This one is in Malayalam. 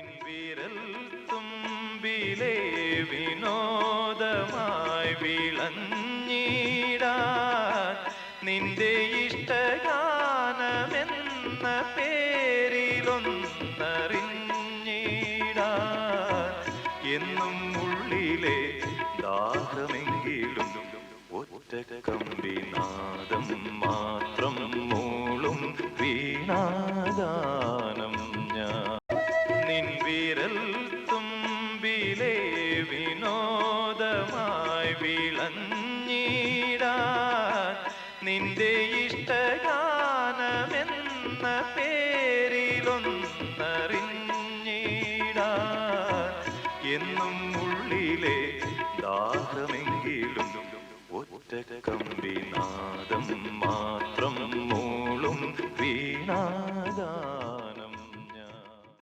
നിൻ വിരൽ തുമ്പിലെ വിനോദമായി വിളഞ്ഞിടാൻ നിന്റെ ഇഷ്ടഗാനമെന്ന പേരിലൊന്നറിഞ്ഞിടാൻ എന്നും ഉള്ളിലെ ദാഹമെങ്കിലും ഒറ്റ കമ്പിനാദം മാത്രം മൂളും വീണാഗാനം ഞാൻ നിൻ വിരൽ തുമ്പിലെ വിനോദമായി വിളഞ്ഞിടാൻ നിന്റെ ഇഷ്ടഗാനമെന്ന പേരിലൊന്നറിഞ്ഞിടാൻ എന്നും ഉള്ളിലെ ദാഹമെങ്കിലും ഒറ്റ കമ്പിനാദം മാത്രം മൂളും വീണാഗാനം